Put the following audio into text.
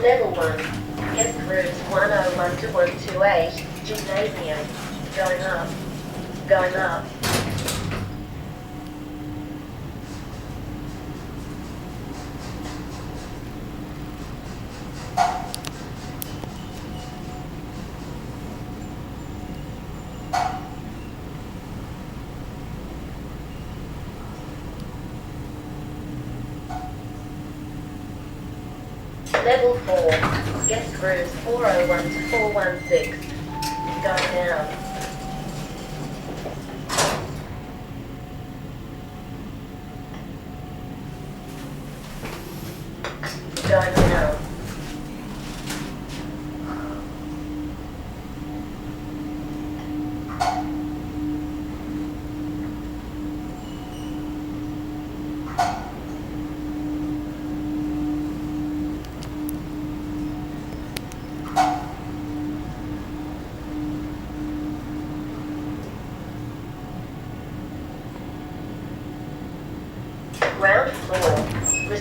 Level 1. Guest rooms 101 to 128. Gymnasium. Going up. Going up. Level 4. Guest rooms 401 to 416. Going down. Going down. Ground floor.